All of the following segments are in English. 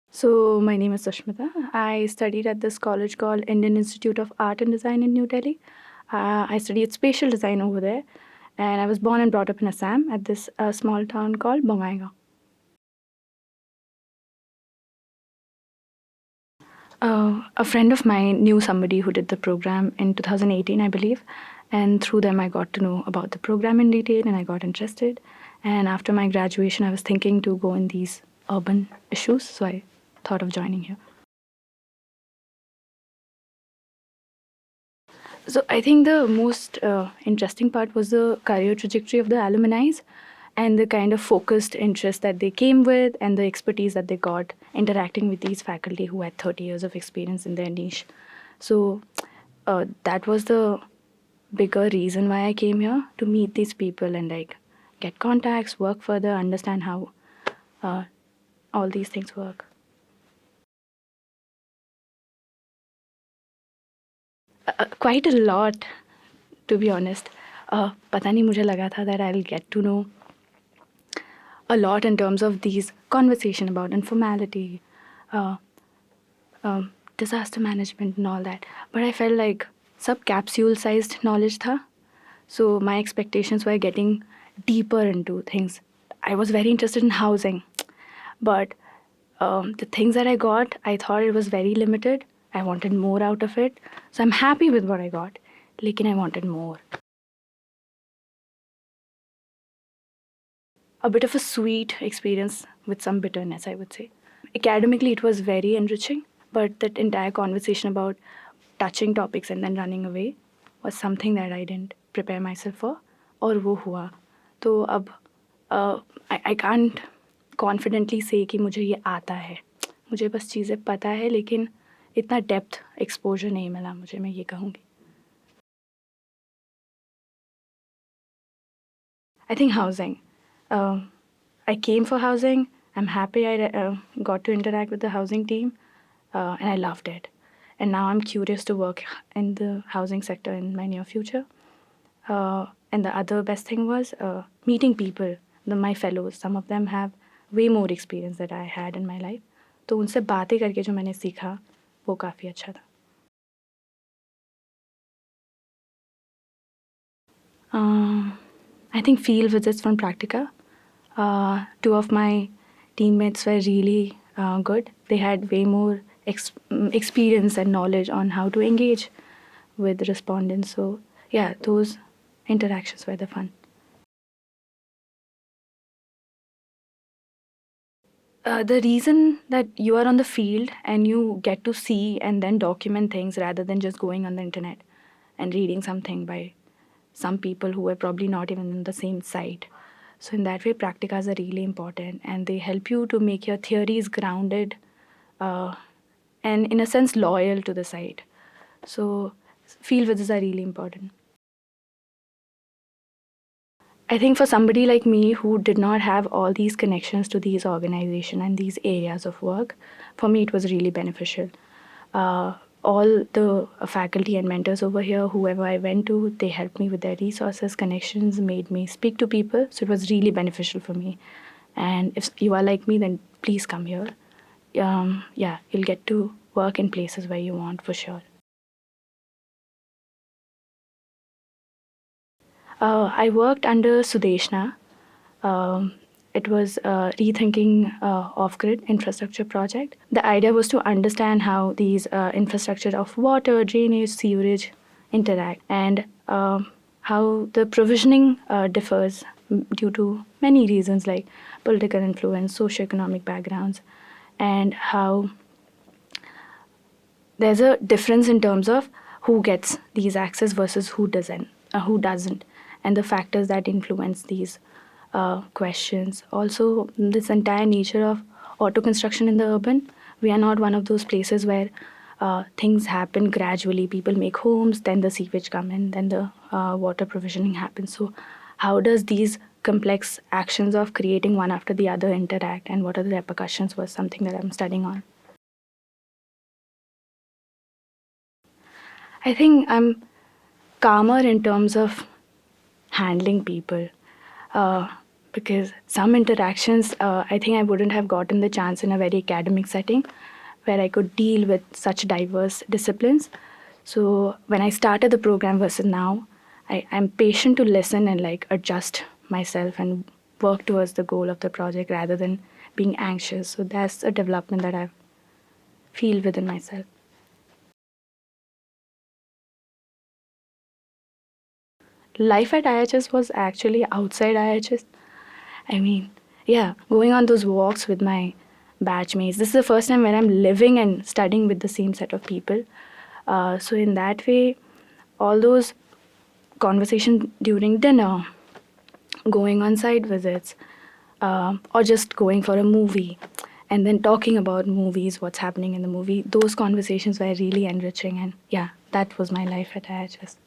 So, my name is Sushmita. I studied at this college called Indian Institute of Art and Design in New Delhi. I studied spatial design over there, and I was born and brought up in Assam at this small town called Bongaigaon. A friend of mine knew somebody who did the program in 2018, I believe, and through them I got to know about the program in detail and I got interested. And after my graduation, I was thinking to go in these urban issues, so I thought of joining here. So I think the most interesting part was the career trajectory of the alumni and the kind of focused interest that they came with and the expertise that they got interacting with these faculty who had 30 years of experience in their niche. So that was the bigger reason why I came here, to meet these people and like get contacts, work further, understand how uh, all these things work. Quite a lot, to be honest. पता नहीं मुझे लगा था that I'll get to know a lot in terms of these conversation about informality, uh, disaster management and all that. But I felt like sub capsule sized knowledge tha. So my expectations were getting deeper into things. I was very interested in housing, but the things that I got, I thought it was very limited. I wanted more out of it. So I'm happy with what I got. Lekin I wanted more. A bit of a sweet experience with some bitterness, I would say. Academically, it was very enriching, but that entire conversation about touching topics and then running away was something that I didn't prepare myself for. और वो हुआ तो अब I can't confidently say कि मुझे ये आता है. मुझे बस चीज़ें पता है, लेकिन इतना डेप्थ एक्सपोजर नहीं मिला मुझे, मैं ये कहूँगी. I think housing. I came for housing. I'm happy I got to interact with the housing team, and I loved it. And now I'm curious to work in the housing sector in my near future. And the other best thing was meeting people, my fellows. Some of them have way more experience that I had in my life. तो उनसे बातें करके जो मैंने सीखा वो काफ़ी अच्छा था. I think field visits from Practica. Two of my teammates were really good. They had way more experience and knowledge on how to engage with respondents. So, yeah, those interactions were the fun. The reason that you are on the field and you get to see and then document things rather than just going on the internet and reading something by some people who were probably not even in the same site. So in that way, practicas are really important, and they help you to make your theories grounded and in a sense loyal to the site. So field visits are really important. I think for somebody like me who did not have all these connections to these organizations and these areas of work, for me it was really beneficial. All the faculty and mentors over here, whoever I went to, they helped me with their resources, connections, made me speak to people. So it was really beneficial for me. And if you are like me, then please come here. Yeah, you'll get to work in places where you want for sure. I worked under Sudeshna. Um, it was a rethinking off-grid infrastructure project. The idea was to understand how these infrastructure of water, drainage, sewerage interact, and how the provisioning differs due to many reasons like political influence, socioeconomic backgrounds, and how there's a difference in terms of who gets these access versus who doesn't, and the factors that influence these questions. Also, this entire nature of auto construction in the urban, we are not one of those places where things happen gradually. People make homes, then the sewage come in, then the water provisioning happens. So, how does these complex actions of creating one after the other interact, and what are the repercussions was something that I'm studying on. I think I'm calmer in terms of handling people. Uh, because some interactions, I think I wouldn't have gotten the chance in a very academic setting where I could deal with such diverse disciplines. So when I started the program versus now, I'm patient to listen and like adjust myself and work towards the goal of the project rather than being anxious. So that's a development that I feel within myself. Life at IHS was actually outside IHS. I mean, yeah, going on those walks with my batchmates. This is the first time when I'm living and studying with the same set of people. So in that way, all those conversations during dinner, going on site visits, or just going for a movie, and then talking about movies, what's happening in the movie, those conversations were really enriching. And yeah, that was my life at IHS.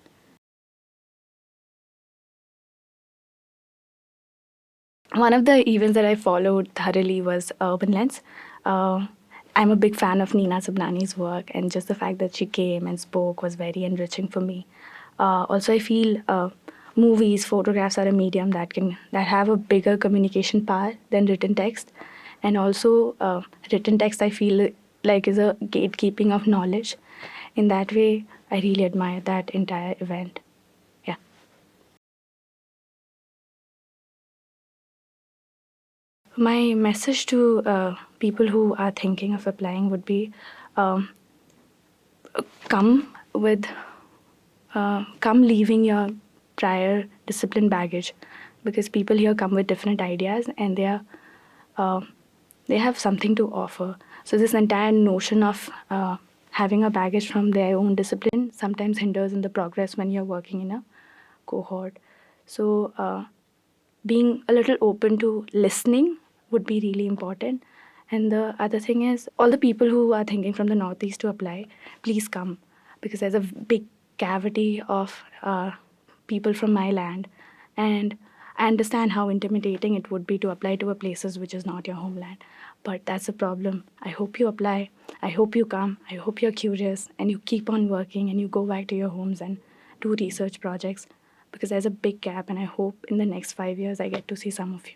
One of the events that I followed thoroughly was Urban Lens. Uh, I'm a big fan of Nina Sabnani's work, and just the fact that she came and spoke was very enriching for me. Also, I feel movies, photographs are a medium that have a bigger communication power than written text, and also written text I feel like is a gatekeeping of knowledge. In that way, I really admire that entire event. Yeah. My message to people who are thinking of applying would be um, come with come leaving your prior discipline baggage, because people here come with different ideas and uh, they have something to offer. So this entire notion of having a baggage from their own discipline sometimes hinders in the progress when you're working in a cohort. So being a little open to listening would be really important. And the other thing is, all the people who are thinking from the Northeast to apply, please come, because there's a big cavity of people from my land. And I understand how intimidating it would be to apply to a places which is not your homeland. But that's a problem. I hope you apply. I hope you come. I hope you're curious and you keep on working and you go back to your homes and do research projects, because there's a big gap, and I hope in the next 5 years I get to see some of you.